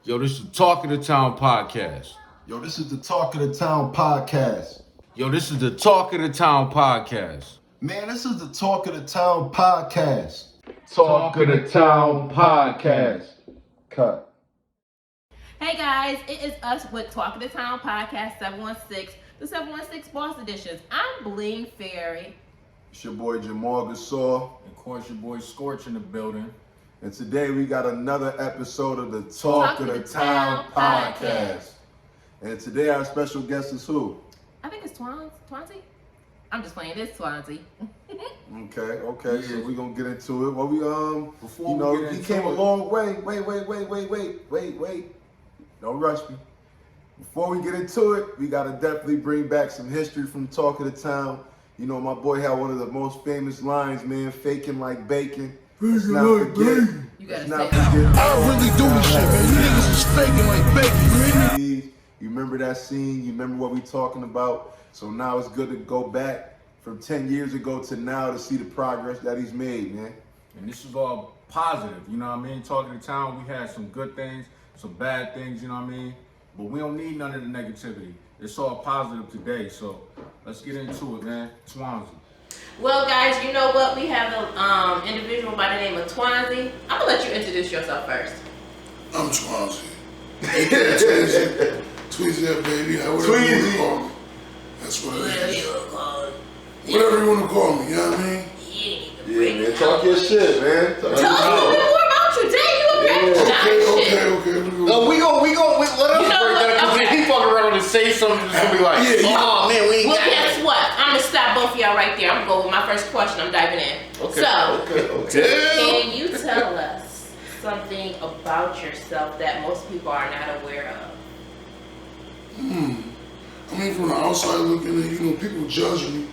Yo, this is the Talk of the Town podcast. Yo, this is the Talk of the Town podcast. Yo, this is the Talk of the Town podcast. Man, this is the Talk of the Town podcast. Talk of the Town podcast. Cut. Hey guys, it is us with Talk of the Town Podcast 716, the 716 Boss Editions. I'm Bling Fairy. It's your boy Jamal Gasol. Of course, your boy Scorch in the building. And today we got another episode of the Talk of the Town podcast. And today our special guest is who? I think it's Twonzy. I'm just playing this Twonzy. Okay. Yeah. So we're gonna get into it. Well, we Before we get he into came a it- long way. Wait. Don't rush me. Before we get into it, we gotta definitely bring back some history from Talk of the Town. You know, my boy had one of the most famous lines, man, faking like bacon. Let's not forget. You gotta Let's not say forget. I don't really do this shit, man. You niggas is faking like bacon. You remember that scene? You remember what we talking about? So now it's good to go back from 10 years ago to now to see the progress that he's made, man. And this is all positive, you know what I mean? Talk of the Town, we had some good things, some bad things, you know what I mean? But we don't need none of the negativity. It's all positive today, so let's get into it, man. Twonzy. Well, guys, you know what? We have an individual by the name of Twonzy. I'm gonna let you introduce yourself first. I'm Twonzy. Tweezy that baby. Whatever you want to call me. That's what it is. Whatever you want to call me, you know what I mean? Yeah, man, talk your shit, man. Talk Tell us a little bit more about you. Dang, you up there? Okay. No, we gon' let us You know break that, what? because if he fuck around and say something, it's gonna be like, oh man, we ain't Well, got guess it. what? I'm gonna stop both of y'all right there. I'm gonna go with my first question. I'm diving in. Okay. So, Okay. can you tell us something about yourself that most people are not aware of? I mean, from the outside looking in, you know, people judge me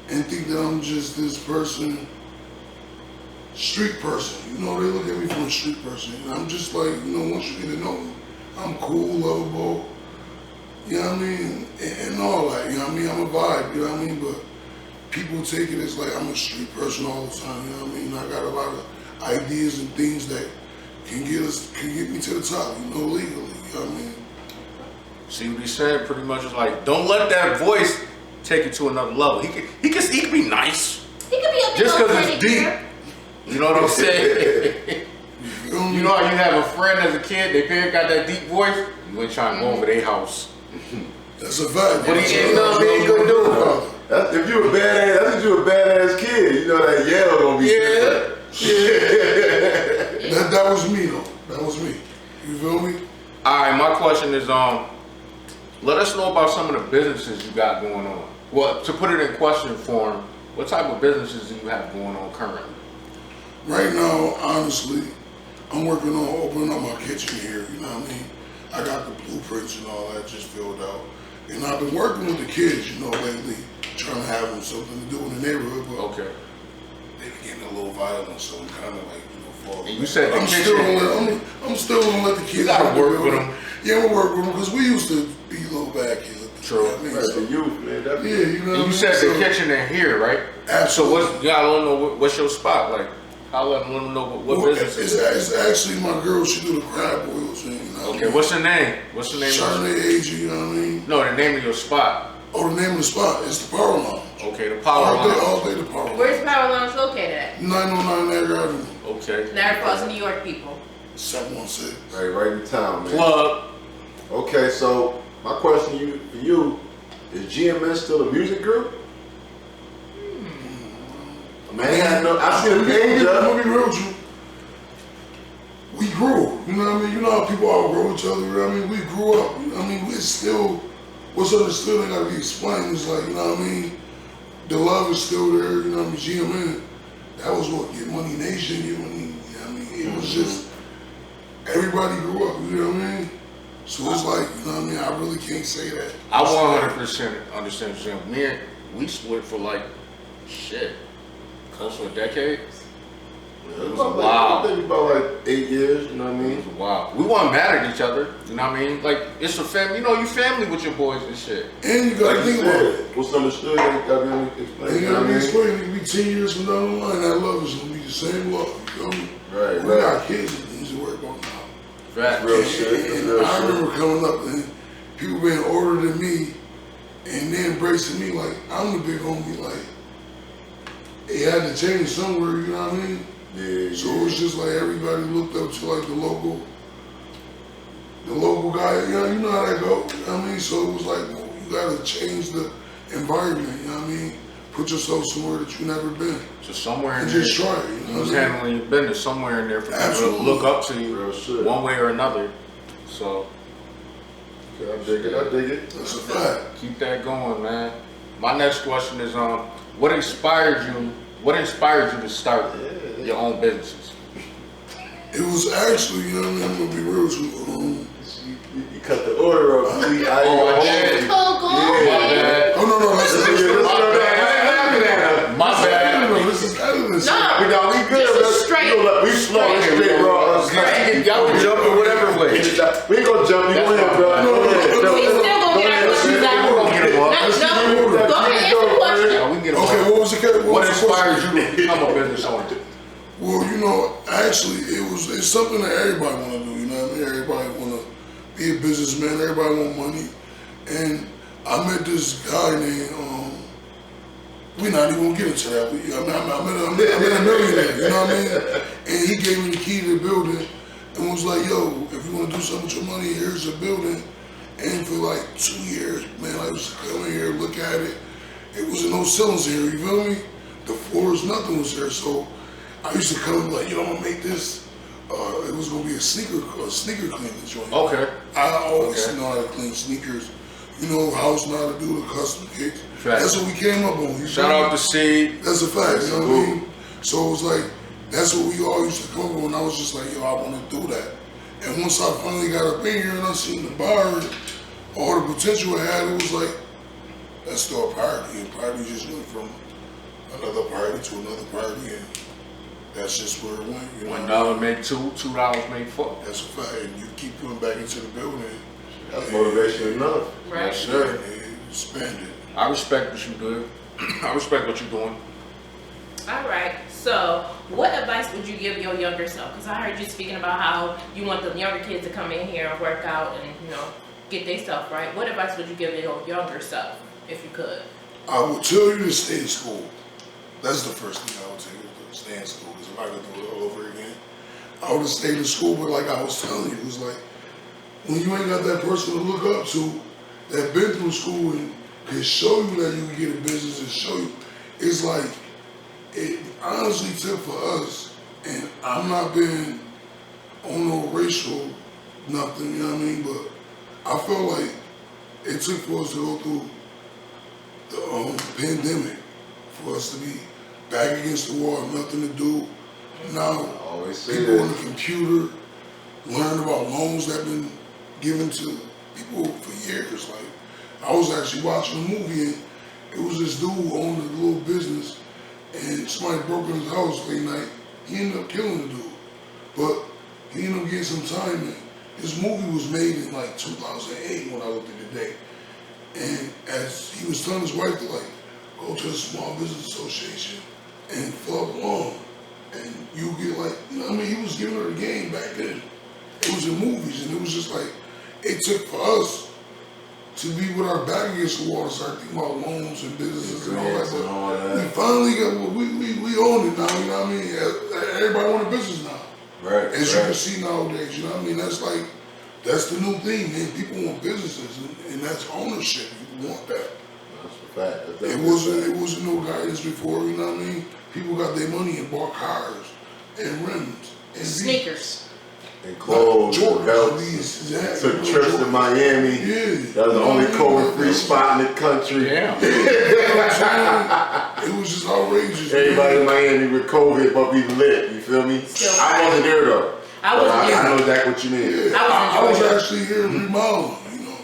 and think that I'm just this person, street person. You know, they look at me from a street person. And I'm just like, you know, once you get to know me, I'm cool, lovable, you know what I mean? And all that, you know what I mean? I'm a vibe, you know what I mean? But people take it as like I'm a street person all the time, you know what I mean? I got a lot of ideas and things that can get me to the top, you know, legally, you know what I mean? See what he said pretty much is like, don't let that voice take it to another level. He can be nice. He could be a Just little because it's deep. here. You know what I'm saying? You You know how you have a friend as a kid, their parent got that deep voice, you ain't trying to go over their house. That's a fact. What he ain't know he ain't gonna do. That's if you a badass, that's if you a badass kid. You know that yell gonna be That was me though. That was me. You feel me? Alright, my question is let us know about some of the businesses you got going on. Well, to put it in question form, what type of businesses do you have going on currently? Right now, honestly, I'm working on opening up my kitchen here, you know what I mean? I got the blueprints and all that just filled out. And I've been working with the kids, you know, lately, trying to have them something to do in the neighborhood, but Okay. they be getting a little violent, so I'm kind of like, you know, falling. And you said the I'm kitchen- still gonna let the kids. You gotta run the work with building. them. Yeah, I'm gonna work with them because we used to be little bad kids. True. You know what I mean? That's So, the youth, man. yeah, you know what I And mean? you said So- the kitchen in here, right? Absolutely. So I don't know what's your spot like. I'll let them know what Well, business it's, it is. it's actually my girl. She do the crab boils, and, you know. Okay, what's her name? What's the name of Chardonnay Agent, you know what I mean? No, the name of your spot. Oh, the name of the spot is the Power Lounge. Okay, the Power All Lounge. day the Power Where's Lounge. Power Lounge located at? 909 Niagara Avenue, Okay. Niagara Falls, New York, people. 716. Right in town, man. Plug. Okay, so my question for you is G.M.N still a music group? Man, I see the page I'm up. gonna be real with you. We grew, you know what I mean? You know how people outgrow each other, you know what I mean? We grew up, you know what I mean? It's still, what's understood ain't gotta be explained. It's like, you know what I mean? The love is still there, you know what I mean? G.M.N, that was what Get Money Nation, Get Money, you know what I mean? It was just, everybody grew up, you know what I mean? So it's like, you know what I mean? I really can't say that. I 100% understand what you're saying. Me and we split for like shit, close to a decade. It was I think about like 8 years, you know what I It mean? was wild. We weren't mad at each other, you know what I mean? Like, it's a family, you know, you family with your boys and shit. And you gotta Like you think about it. said, what's understood, you gotta be explained. And You you know what I gotta be mean? explained, it could be 10 years from down the line, that love is gonna be the same love, you feel me? Right, We right. got kids and things to worry about now. Fact. Real shit. That's And real I shit. remember coming up and people being older than me and they embracing me like I'm the big homie. Like it had to change somewhere, you know what I mean? Yeah. So it was just like everybody looked up to like the local guy. You know how that go. You know what I mean? So it was like, well, you gotta change the environment. You know what I mean? Put yourself somewhere that you've never been. So somewhere in And there, just try it. You you know was what I mean? handling your business somewhere in there for people to Absolutely. look up to you Real shit. one way or another. So I dig it. I dig it. That's a fact. keep that going, man. My next question is, what inspired you? What inspired you to start your own businesses? It was actually, you know what I mean? I'm gonna be real with you. You cut the order up. Oh, yeah. Go My ahead. bad. Oh no, My bad. no, this is editing. No. We good. This is straight. We slow and straight, bro. Y'all can jump in whatever way. We ain't gonna jump. You go ahead, bro. We still gonna get our questions out. We're gonna get them up. No, go ahead, answer the question. Yeah, we can get them Okay, up. what was the question? What inspired you to become a business owner? Well, you know, actually, it's something that everybody want to do. You know what I mean? Everybody want to be a businessman. Everybody want money. And I met this guy named. We're not even gonna get into that. I met a millionaire. You know what I mean? And he gave me the key to the building and was like, "Yo, if you want to do something with your money, here's a building." And for like 2 years, man, I used to come in here, look at it. It wasn't no ceilings here. You feel me? The floors, nothing was there. So I used to come like, "Yo, I'm gonna make this." It was gonna be a sneaker cleaning joint. Okay. I always know how to clean sneakers. You know, house know how to do the custom kicks. Fact. That's what we came up on. You Shout feel me? out to Seed. That's a fact, you know what I mean? So it was like, that's what we all used to come up with, and I was just like, yo, I want to do that. And once I finally got up in here and I seen the bar and all the potential it had, it was like, let's start a party. And party just went from another party to another party, and that's just where it went. You know? $1 make $2, $2 make $4. That's a fact, and you keep coming back into the building. That's motivation enough. Right. Yes, sir. And expand it. I respect what you do. I respect what you're doing. All right. So, what advice would you give your younger self? Because I heard you speaking about how you want the younger kids to come in here and work out and get their stuff right. What advice would you give your younger self if you could? I would tell you to stay in school. That's the first thing I would tell you, to stay in school, because I'm not going to do it all over again. I would have stayed in school, but like I was telling you, it was like, when you ain't got that person to look up to that been through school and can show you that you can get a business and show you, it's like, it honestly took for us, and I'm not being on no racial nothing, you know what I mean, but I felt like it took for us to go through the pandemic for us to be back against the wall, nothing to do. Now, Always say people on that. the computer learn about loans that have been given to people for years. Like, I was actually watching a movie and it was this dude who owned a little business and somebody broke in his house late night. He ended up killing the dude. But he ended up getting some time in. His movie was made in like 2008 when I looked at the date. And as he was telling his wife to like, go to the Small Business Association and fill out a loan. And you get like, you know what I mean? He was giving her the game back then. It was in movies, and it was just like, it took for us to be with our back against the wall to start thinking about loans and businesses and all that. But we finally got, we own it now, you know what I mean? Everybody want a business now. Right. As you can see nowadays, you know what I mean? That's like, that's the new thing, man. People want businesses, and that's ownership. You want that. That's a fact. That's It wasn't no guidance before, you know what I mean? People got their money and bought cars and rims and Sneakers. and clothes, and Jordans, belts. these, exactly. Took trips to Miami. Yeah. That was the only COVID-free spot in the country. Yeah. It was just outrageous. Everybody in Miami with COVID, but we lit. You feel me? Still I wasn't there though. I wasn't But there. I know exactly what you mean. Yeah, I I was was enjoying it. actually here remodeling, you know,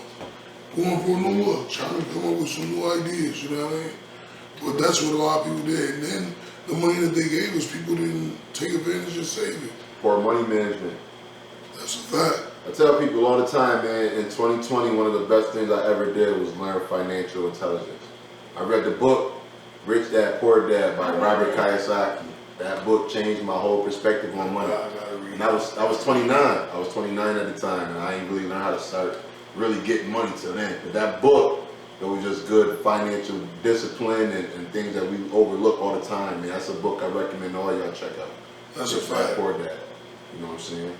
going for a new look, trying to come up with some new ideas, you know what I mean? But that's what a lot of people did. And then the money that they gave us, people didn't take advantage and save it. For money management. That's a fact. I tell people all the time, man, in 2020, one of the best things I ever did was learn financial intelligence. I read the book, Rich Dad, Poor Dad by Robert Kiyosaki. That book changed my whole perspective on money. I gotta read And I was 29. I was 29 at the time, and I ain't really learned how to start really getting money till then. But that book, it was just good financial discipline and things that we overlook all the time. Man, that's a book I recommend all y'all check out. That's a fact. For that. You know what I'm saying?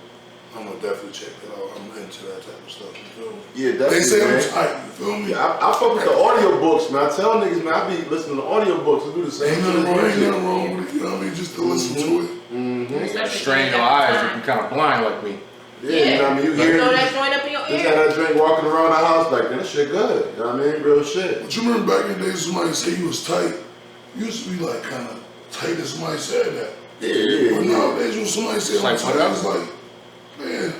I'm gonna definitely check that out. I'm into that type of stuff. You feel me? Yeah, definitely. They say man. I'm tight. You feel me? Yeah, I fuck with the audiobooks, man. I tell niggas, man, I be listening to audiobooks and do the same Ain't shit. nothing wrong with it. You know what I mean? Just to listen to it. You strain your eyes if you kind of blind like me. Yeah, you know what I mean? You hear throw it, that joint up in your just ear. had that drink walking around the house like, that shit good. You know what I mean? Real shit. But you remember back in the days, somebody say you was tight. You used to be like kind of tight as somebody said that. Yeah. But nowadays, when somebody says I'm Like, tight, what it's like, man,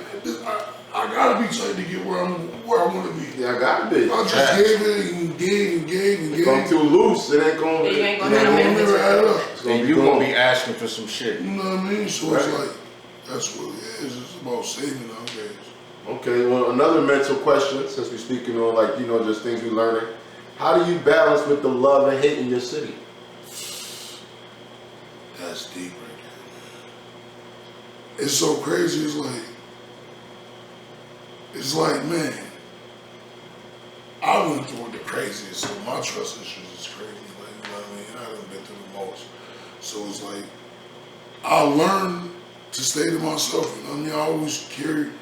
I gotta be tight to get where I want to be. Yeah, I gotta be. I just gave it and gave. If I'm too loose, it ain't gonna. You ain't gonna And have I no will never add up. It's And you gonna be asking for some shit. You know what I mean? So it's Right. like, that's what it is. It's about saving nowadays. Okay, well, another mental question, since we're speaking on, like, you know, just things we learning. How do you balance with the love and hate in your city? That's deep right there. It's so crazy. It's like, man, I went through the craziest, so my trust issues is crazy. Like, you know what I mean? I haven't been through the most. So it's like, I learned to stay to myself. You know what I mean? I always carried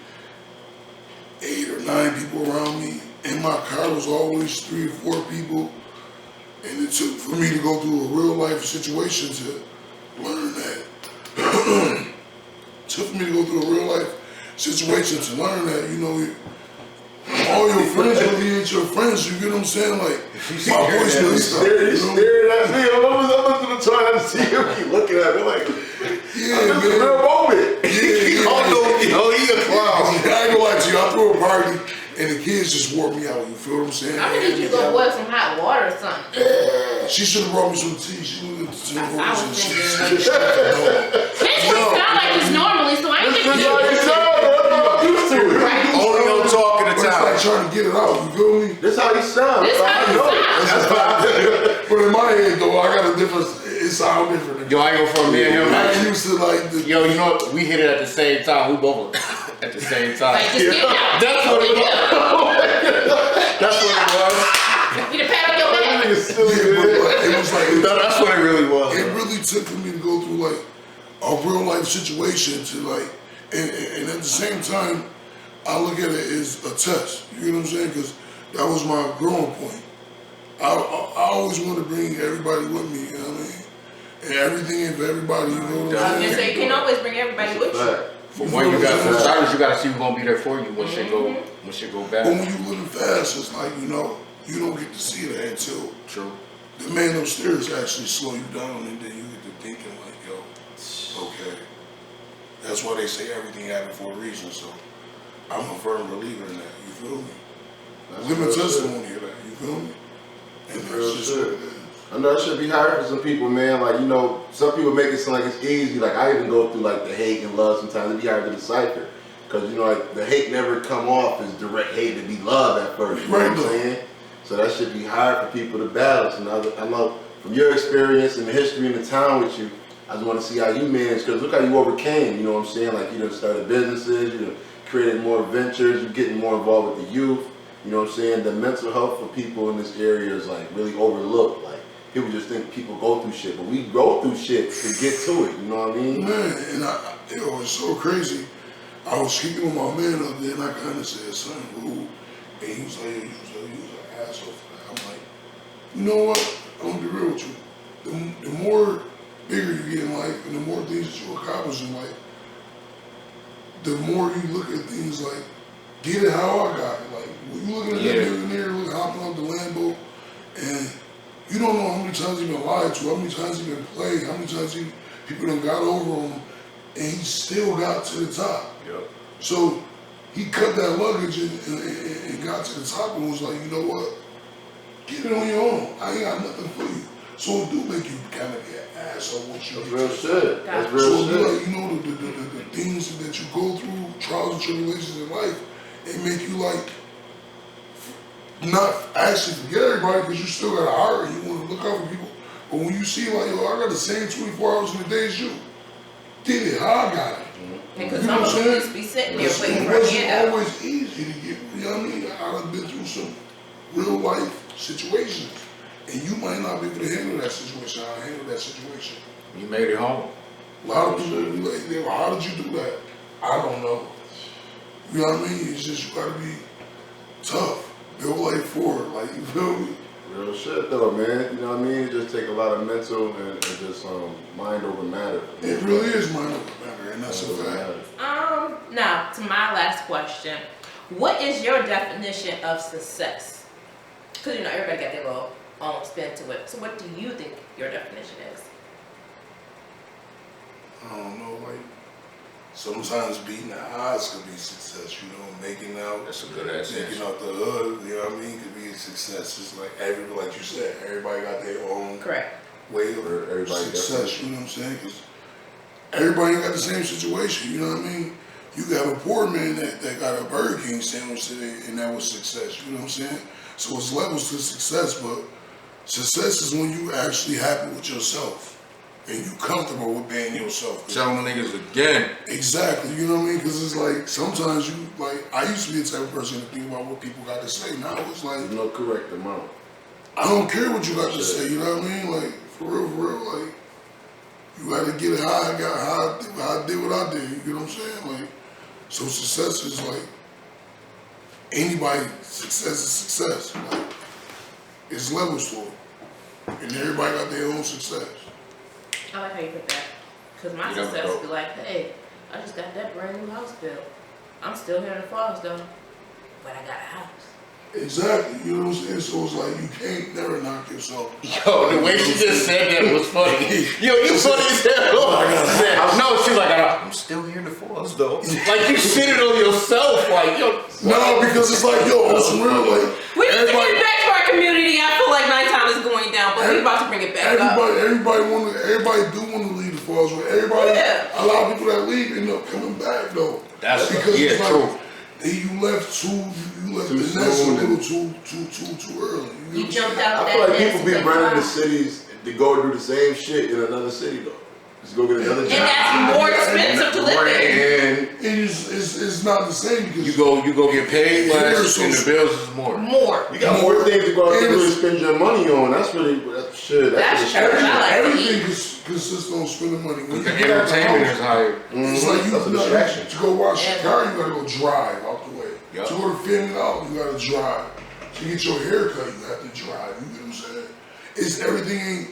8 or 9 people around me. In my car was always 3 or 4 people. And it took for me to go through a real life situation to learn that. Took for me to go through a real life situation to learn that, you know, all your friends really ain't your friends, you get what I'm saying? Like, my voice really stopped. He's staring at me. I'm listening to trying to see him. He looking at me like, Yeah, this is a man. real moment. Yeah. Oh, he a clown. I ain't gonna lie to you, I threw a party and the kids just wore me out, you feel what I'm saying? I'm gonna need you to go boil some hot water or something. She should have brought me some tea. She went to the I was she thinking- That's This one sound like it's normally, so I ain't This gonna is how you sound. That's what I'm used to. Only on talking to But it's like town. trying to get it out, you feel me? This how you sound. This That's how I you know. sound. That's how I But in my head though, I got a different, it sound different. Yo, I ain't gonna front me and him. I ain't used to like the, Yo, you know what? We hit it at the same time. We both at the same time. Like, just get out. That's what it was. That's what it was. You to pat on your back. Nigga still yeah, but good. like, it was like, No, that's what it really was. it really took for me to go through like a real life situation to like, and at the same time, I look at it as a test. You know what I'm saying? Because that was my growing point. I always want to bring everybody with me. You know what I mean? And everything in for everybody. You know what I I'm was saying? gonna say, you can always bring everybody with you. Fact. For one, you got for starters, you gotta see who's gonna be there for you when shit go But bad. when you living fast, it's like, you know, you don't get to see that until True. the man upstairs actually slow you down, and then you get to thinking like, yo, okay. That's why they say everything happened for a reason. So I'm a firm believer in that. You feel me? Living real testimony of that. You feel me? And real that's just shit. what it is. I know it should be hard for some people, man. Like, you know, some people make it sound like it's easy. Like, I even go through, like, the hate and love sometimes. It'd be hard to decipher. Because, you know, like, the hate never come off as direct hate. It'd be love at first. You know what I'm saying? So that should be hard for people to balance. And I know from your experience and the history in the town with you, I just want to see how you managed. Because look how you overcame, you know what I'm saying? Like, you done started businesses, you done created more ventures, you're getting more involved with the youth. You know what I'm saying? The mental health for people in this area is, like, really overlooked. Like, people just think people go through shit, but we go through shit to get to it, you know what I mean? Man, and it was so crazy. I was speaking with my man up there, and I kind of said, son, who? And he was like, you was an asshole for that. I'm like, you know what? I'm gonna be real with you. The more bigger you get in life, and the more things that you accomplish in life, the more you look at things like, get it how I got it. Like, when you looking at that millionaire, hopping off the Lambo, and you don't know how many times he been lied to, how many times he been played, how many times people done got over on him, and he still got to the top. Yep. So he cut that luggage and got to the top and was like, you know what? Get it on your own. I ain't got nothing for you. So it do make you kind of get an asshole once you That's get real to shit. That's So real shit. like, you know, the things that you go through, trials and tribulations in life, it make you like, not actually forget everybody because you still got a heart and you want to look out for people. But when you see like, yo, I got the same 24 hours in a day as you, did it how I got it. Because You know some what of I'm them saying? just be sitting there It waiting for a wasn't handout. always easy to get, you know what I mean? I've been through some real life situations. And you might not be able to handle that situation. I handled that situation. You made it home. A lot of people be like, "Yeah, well, how did you do that?" I don't know. You know what I mean? It's just you gotta be tough. Build like forward, like you feel me? Real shit though, man. You know what I mean? It just take a lot of mental and just mind over matter. It really is mind over matter, and that's a fact. Now to my last question. What is your definition of success? Because you know everybody got their little own spin to it. So what do you think your definition is? I don't know, like sometimes beating the odds could be success, you know, making out That's a good ass making answer. out the hood, you know what I mean, could be a success. It's like like you said, everybody got their own Correct. way of Everybody success, you know what I'm saying? Because everybody ain't got the same situation, you know what I mean? You got a poor man that got a Burger King sandwich today, and that was success, you know what I'm saying? So it's levels to success, but success is when you actually happy with yourself and you comfortable with being yourself. Telling the niggas again. Exactly, you know what I mean? Because it's like sometimes you like I used to be the type of person to think about what people got to say. Now it's like There's no correct amount. I don't care what you got to say. You know what I mean? Like for real, like you got to get it how I did what I did. You know what I'm saying? Like so, success is like anybody. Success is success. Like it's levels to it, and everybody got their own success. I like how you put that. Because my You never success know. be like, hey, I just got that brand new house built. I'm still here in the Falls though, but I got a house. Exactly, you know what I'm saying? So it's like you can't never knock yourself. Yo, the way she just said that was funny. Yo, you funny as hell. She said, no, she's like, I'm still here in the Falls though. Like you shitted on yourself, like yo. No, because it's like, yo, on some real, like, We need to get back to our community. I feel like nighttime is going down, but we about to bring it back up. everybody do want to leave the Falls, but everybody, Yeah. a lot of people that leave end up coming back though. That's because yeah, it's like, true. you left the nest a little too early. You know jumped what I'm out I feel that like nest people be and running to fly. cities to go do the same shit in another city though. Just go get another And job. that's more expensive to live in. And It's not the same because you go get paid less, and the bills is more. More. You got more things to go out there and spend your money on. That's really shit. That's true. I like to everything eat. consists on spending money. When The you get out the entertainment house, is higher. it's like That's a you distraction. to go watch Yeah. Chicago, you gotta go drive out the way. Yep. To go to Family Dollar, you gotta drive. To get your hair cut, you have to drive. You get what I'm saying? It's everything ain't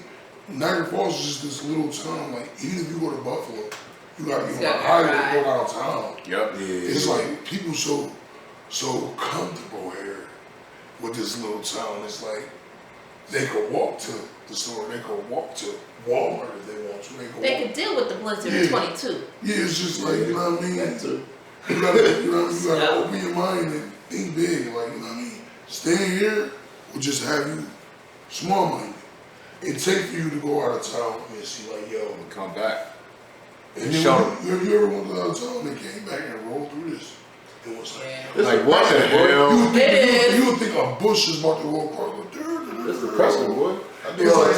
Niagara Falls is just this little town. Like even if you go to Buffalo, you gotta be on the gotta highway drive. to go downtown. Yep. It's like people so comfortable here with this little town. It's like they could walk to the store, they could walk to Walmart if they want to. They could deal with the blizzard of 22. Yeah, it's just like, you know what I mean? That too. You gotta open your mind and think big, like, you know what I mean? Staying here will just have you small-minded. It take for you to go out of town and see, like, yo. And come back. And Show then you ever went out of town and came back and rolled through this? It was like, It's Like what the depressing, boy. hell? you would think a bush is about to go across. It's depressing, boy. I do it all the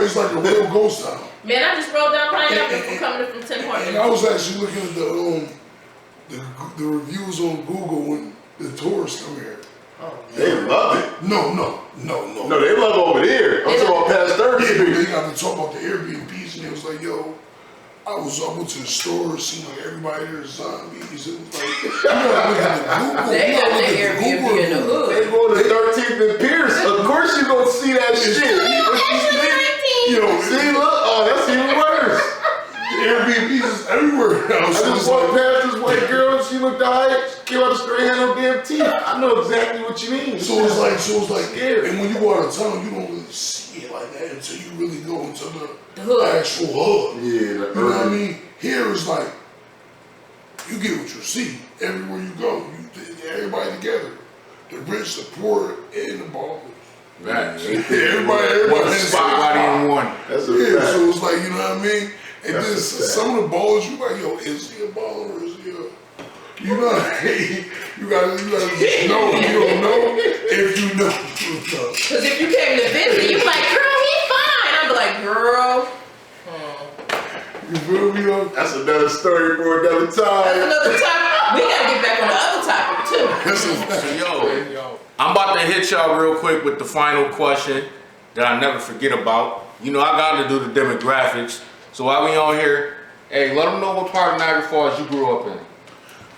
It's time. like a real ghost town. Man, I just rolled down pineapple And- from coming from Tim And Hortons. I was actually looking at the reviews on Google when the tourists come here. Oh, They love it. No. No, they love over there. I'm talking about past 30 Yeah, Street. they got to talk about the Airbnbs, and it was like, yo, I went to the store, it seemed like everybody there is zombies. It was like, you gotta look at the Google. They you got gotta their look at Airbnb in the Google. They hood. go to 13th and Pierce. Of course you gonna see that shit. Yo, See, look. Oh, that's even worse. the Airbnbs is everywhere now. I So just it's walked like, past this white girl. She looked alright. She came out the store, had no damn teeth. I know exactly what you mean. so it's like, Scary. and when you go out of town, you don't really see it like that until you really go into The the hood. actual hood. Yeah, You know what I mean? Here is like, you get what you see everywhere you go. Everybody together. The rich, the poor, and the ballers. Right. Everybody One has spot in one. That's a Yeah, fact. so it's like, you know what I mean? And That's then a fact. some of the ballers, you like, yo, is he a baller or is he a... You know, you gotta just know. You don't know. If you know, you know. Because if you came to visit, you be like, girl, he fine. I'd be like, girl. You feel me? That's another story for another time. Another topic. We gotta get back on the other topic too. That's a fact. Yo, I'm about to hit y'all real quick with the final question that I never forget about. You know, I got to do the demographics. So while we on here, hey, let them know what part of Niagara Falls you grew up in.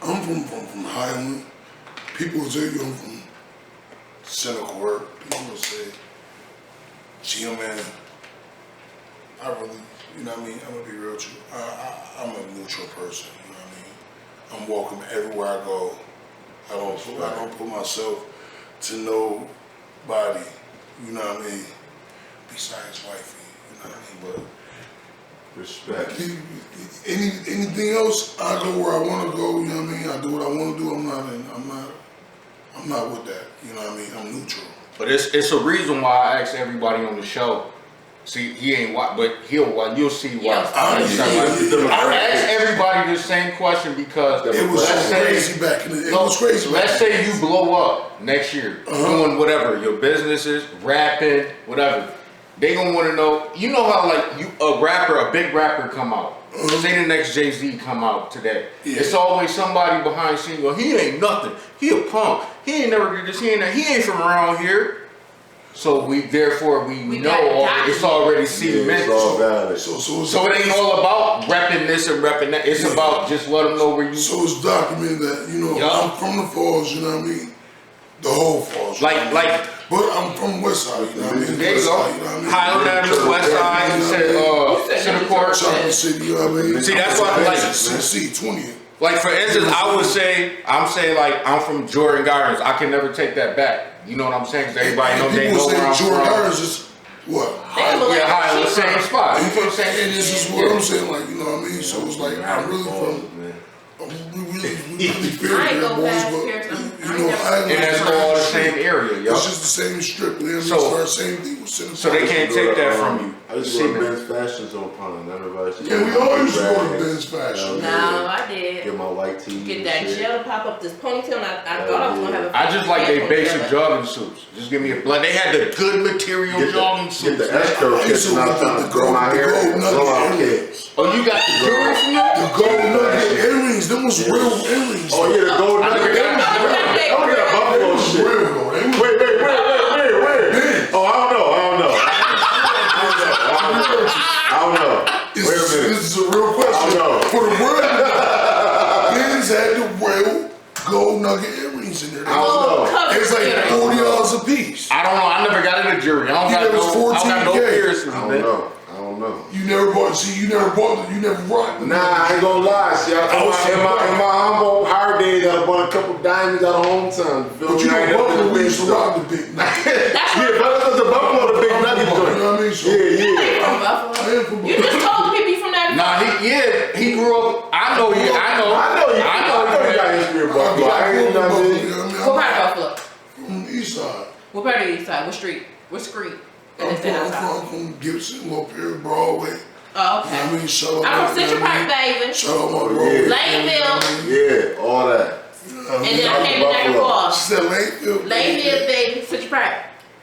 I'm from Highland. People will tell you I'm from Center Court. People will say G.M.N. I really, you know what I mean? I'm gonna be real with you. I'm a neutral person, you know what I mean? I'm welcome everywhere I go. I don't put myself to nobody, you know what I mean? Besides wifey, you know what I mean? But Respect. anything else, I go where I want to go. You know what I mean? I do what I want to do. I'm not with that. You know what I mean? I'm neutral. But it's a reason why I ask everybody on the show. See, he ain't watch, but he'll watch. You'll see why. I ask everybody the same question because it was so crazy back in the day. It was crazy. Let's say you blow up next year, doing whatever your business is, rapping, whatever. They gonna want to know. You know how like a big rapper come out. Say the next Jay-Z come out today. Yeah. It's always somebody behind scenes. Well, he ain't nothing. He a punk. He ain't never did this. He ain't from around here. So therefore we know it's already cemented. So it ain't all about repping this and repping that. It's about just let them know where you. So it's documented that I'm from the Falls. You know what I mean? The whole Falls. But I'm from West Side, you know what I mean? There you go. Highland Avenue, West Side, Center Court. Chocolate City, you know what I mean? See, that's why I like Tennessee, 20th. Like for instance, I'm saying like I'm from Jordan Gardens. I can never take that back. You know what I'm saying? Because everybody knows they know where I'm from. Jordan Gardens is what? Yeah, Highland, same spot. You know what I'm saying? And this is what I'm saying, like, you know what I mean? So it's like, I'm really from, we really feel there, boys, but, and that's all the same area, yo. It's just the same strictly. I mean, So same thing with Center. So they can't take that from you. I used to go to Ben's Fashions on Pond. Yeah, we all used to go to Ben's Fashion. No, I did. Get my white tee. Get that gel, pop up this ponytail, and I thought I was gonna have a. I just like they basic jogging suits. Just give me a blood. They had the good material jogging suits. Get the S-curve kits and I'll grow my hair. Oh, you got the jewelry from them? The gold nugget earrings. Them was real earrings. Oh yeah, the gold nugget earrings. Don't get a buffalo shit. Wait. Oh, I don't know. Wait a minute. This is a real question. For the world, Ben's had the real gold nugget earrings in there. I don't know. It's like $40 a piece. I don't know. I never got into jewelry. I don't got no piercings. I don't know. You never rocked them. Nah, I ain't gonna lie. See, in my humble hard days, I bought a couple diamonds out of hometown. But you know, Buffalo, we used to rock the big nugget. Yeah, but that's the Buffalo, the big nugget joint. You know what I mean? So, You from Buffalo? I am from Buffalo. You just told people you from that. Nah, he grew up. I know you got history of Buffalo. What part of Buffalo? From the east side. What part of the east side? What street? What street? I'm from Gibson, Loper, Broadway. Oh, okay. I mean, shout out. I'm from Central Park, baby. Shout out my Broadway. Lakeville. Yeah, all that. And then I came to Niagara Falls. She said Lakeville. Lakeville, baby. Central Park.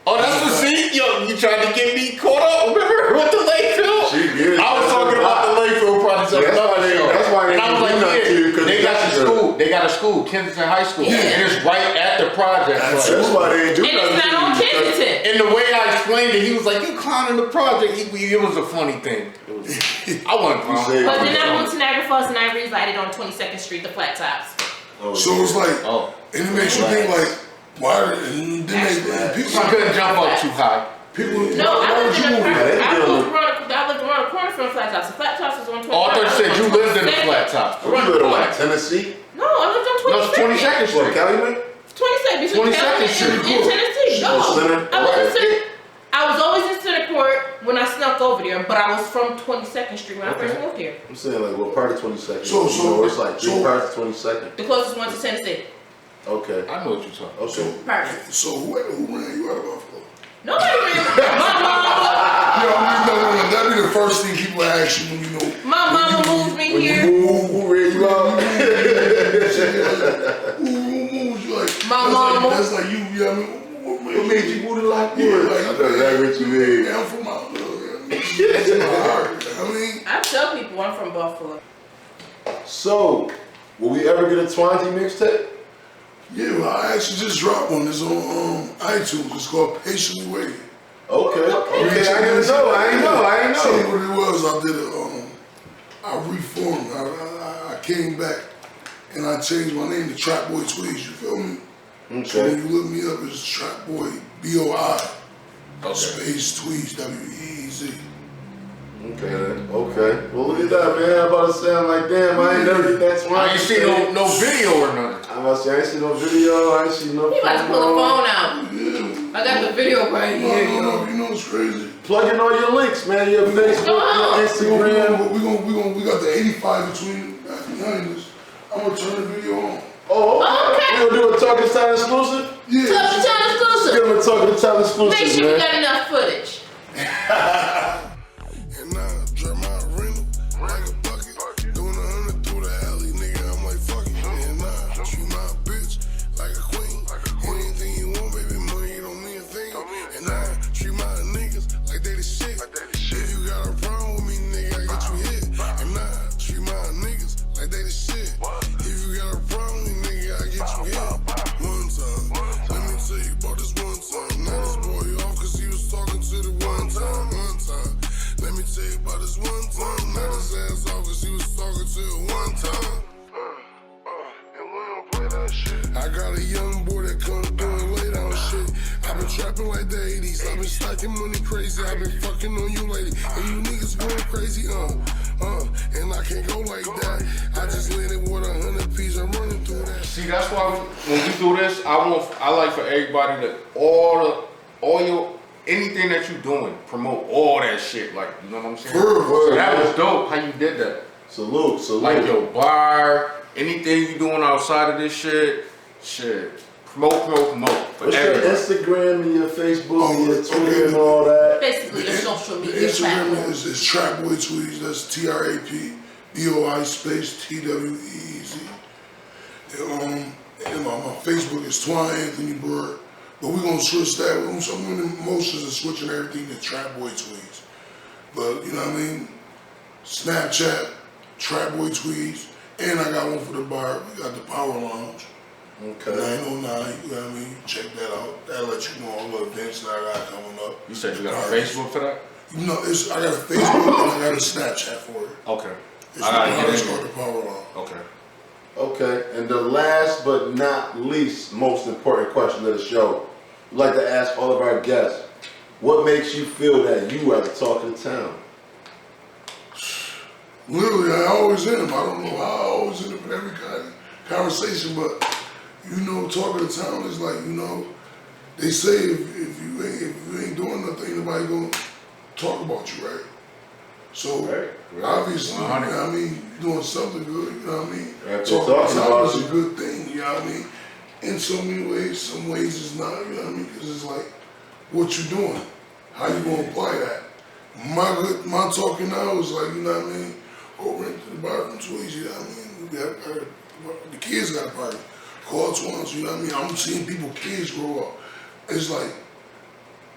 Oh, that's the scene? Yo, you tried to get me caught up, remember? With the Lakeville? I was talking about the Lakeville project. That's why they was like, yeah, they got the school. They got a school, Kensington High School. Yeah. And it's right at the project. That's why they do And it's not on Kensington. And the way I explained it, he was like, you clowning the project. It was a funny thing. I wasn't clowning. But then I moved to Niagara Falls and I resided on 22nd Street, the flat tops. So it's like, and it makes you think like, why? And then people couldn't jump up too high. No, I lived around the corner from Flat Tops. The Flat Tops was on 22nd. Oh, I thought you said you lived in the Flat Tops. You lived on what, Tennessee? No, I lived on 22nd. 22nd Street. Calumet? 22nd Street. 22nd Street. In Tennessee. No, Center? I was always in Center Court when I snuck over there, but I was from 22nd Street when I first moved here. I'm saying like what part of 22nd? So it's like 3 parts of 22nd. The closest one to Tennessee. Okay. I know what you're talking about. Okay. Perfect. So who ran you out of Buffalo? Nobody ran. My mama. That'd be the first thing people ask you when you know. My mama moved me here. Who ran you out? Who moved you like? My mama. That's like you. You know what I mean? What made you move to like Yeah, I know exactly what you mean. I'm from my hood. It's in my heart. I mean, I tell people I'm from Buffalo. So, will we ever get a Twonzy mixtape? yeah, well, I actually just dropped one. It's on iTunes. It's called Patiently Waiting. Okay. Yeah, I didn't know. I ain't know. Tell you what it was. I did it. I reformed. I came back and I changed my name to Trap Boy Tweez. You feel me? So Okay. when you look me up, it's Trap Boy BOI Okay. space Tweez WEEZ. Okay. Well, look at that, man. I'm about to say, I'm like, damn, I ain't never get that Twonzy. I ain't see no video or nothing. I'm about to say, I ain't see no video. I ain't see no. You about to pull the phone out. Yeah. I got the video right here. No, you know what's crazy? Plug in all your links, man. Your Facebook, your Instagram. We got the 85 behind us. I'm gonna turn the video on. Oh, Okay. We gonna do a Talking Town exclusive? Yeah. Talk to town exclusive. Give him a Talking Town exclusive, Make sure we man. got enough footage. And I drop my rental like a bucket. Doing 100 through the alley, nigga. I'm like, fuck it. And I treat my bitch like a queen. Anything you want, baby, money don't mean a thing. And I treat my niggas like they the shit. If you got a problem with me, nigga, I get you hit. And I treat my niggas like they the shit. If you got a problem with me, nigga, I get you hit. One time, let me tell you about this one time. Now this boy off cause he was talking to the one time. Let me tell you about this one time. Now his ass off cause he was talking to the one time. And we don't play that shit. I got a young boy that comes doing lay down shit. I've been trapping like the 80s. I've been stacking money crazy. I've been fucking on you lady. And you niggas going crazy, and I can't go like that. I just landed with 100 pieces. I'm running through that. See, that's why when we do this, I like for everybody to all your anything that you doing, promote all that shit. Like, you know what I'm saying? So that was dope how you did that. Salute. Like your bar, anything you doing outside of this shit. Promote for What's your everybody. Instagram and your Facebook and your Twitter and all that? Basically, your social The media Instagram platform. is Trap Boy Tweez. That's TRAPBOI space TWEEZ. And my Facebook is Twan Anthony Bird. But we're gonna switch that. I'm in the motions of switching everything to Trap Boy Tweez. But you know what I mean? Snapchat, Trap Boy Tweez, and I got one for the bar. We got the Power Lounge. Okay. 909, you know what I mean? Check that out. That'll let you know all the events that I got coming up. You said you got a Facebook for that? You know, I got a Facebook and I got a Snapchat for it. Okay. It's called the Power Lounge. Okay. And the last but not least, most important question of the show, we'd like to ask all of our guests, what makes you feel that you are the talk of the town? Literally, I always am. I don't know how I always end up in every kind of conversation, but you know, talk of the town is like, you know, they say if you ain't doing nothing, ain't nobody gonna talk about you, right? So obviously, you know what I mean, you're doing something good, you know what I mean? Talk of the town is a good thing, you know what I mean? In so many ways, some ways it's not, you know what I mean? Because it's like, what you doing? How you gonna apply that? My talking now is like, you know what I mean? Over into the bar from Twonzy, you know what I mean? The kids got a party. Call Twonzy, you know what I mean? I'm seeing people, kids grow up. It's like,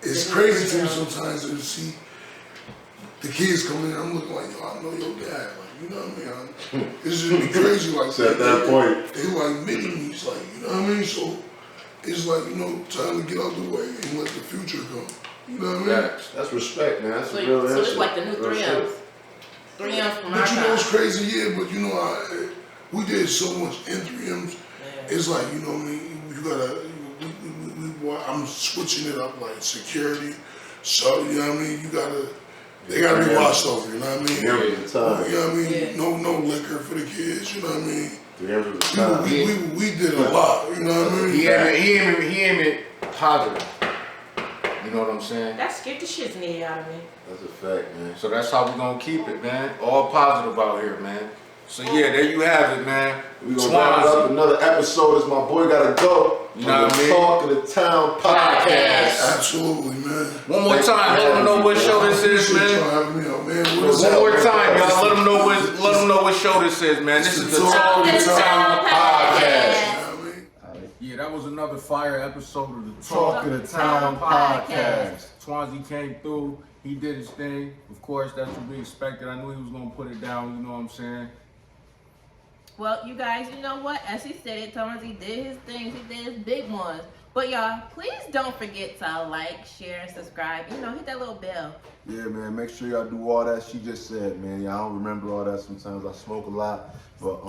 it's crazy to me sometimes to see the kids come in, I'm looking like, yo, I know your dad. Like, you know what I mean? It's just be crazy like So at that point, they like mini-me's, like, you know what I mean? So it's like, you know, time to get out the way and let the future come. You know what I mean? Yeah. that's respect, man. That's So, a real so answer. it's like the new Real 3 shit. M's. 3 M's from our But you know time. it's crazy, yeah, but you know, we did so much in 3Ms. Yeah. It's like, you know what I mean, you gotta, I'm switching it up, like security, so, you know what I mean, they gotta be washed over, you know what I mean? Remember the time. You know what I mean? Yeah. No liquor for the kids, you know what I mean? Remember the time. We did a lot, you know what I mean? He aimed it positive. You know what I'm saying? That scared the shit out of me. That's a fact, man. So that's how we gonna keep it, man. All positive out here, man. So yeah, there you have it, man. We gonna wrap it up another episode as my boy gotta go. You know what I mean? Talk of the Town podcast. Absolutely, man. One more time, let them know what show this is, Appreciate man. y'all having me out, man. One more time, y'all. Let them know what show this is, man. This is the Talk of the Town podcast. You know what I mean? Yeah, that was another fire episode of the Talk of the Town podcast. Twonzy came through. He did his thing. Of course, that's to be expected. I knew he was going to put it down. You know what I'm saying? Well, you guys, you know what? As he said it, Twonzy did his things. He did his big ones. But y'all, please don't forget to like, share, and subscribe. You know, hit that little bell. Yeah, man, make sure y'all do all that she just said, man. Yeah, I don't remember all that sometimes. I smoke a lot. But,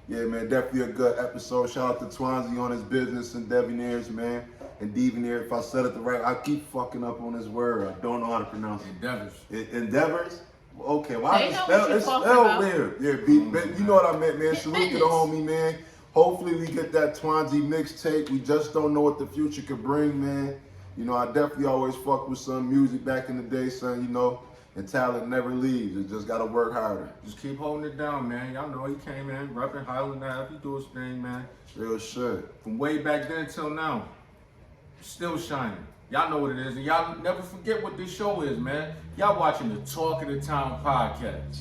yeah, man, definitely a good episode. Shout out to Twonzy on his business and Debonaires, man. And Devonair, if I said it the right, I keep fucking up on this word. I don't know how to pronounce it. Endeavors. Endeavors? Okay, well, They I just know what spelled you're it's talking spelled about. weird. Yeah, you know what I meant, man. Salute to the Business. homie, man. Hopefully we get that Twonzy mixtape. We just don't know what the future could bring, man. You know, I definitely always fuck with some music back in the day, son, you know, and talent never leaves. It just gotta work harder. Just keep holding it down, man. Y'all know he came in, repping Highland Ave. He do his thing, man. Real shit. From way back then till now, still shining. Y'all know what it is, and y'all never forget what this show is, man. Y'all watching the Talk of the Town podcast.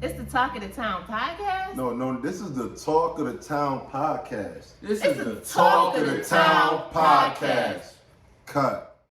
It's the Talk of the Town podcast. No, this is the Talk of the Town podcast. This It's is the the Talk of the Town podcast. Cut.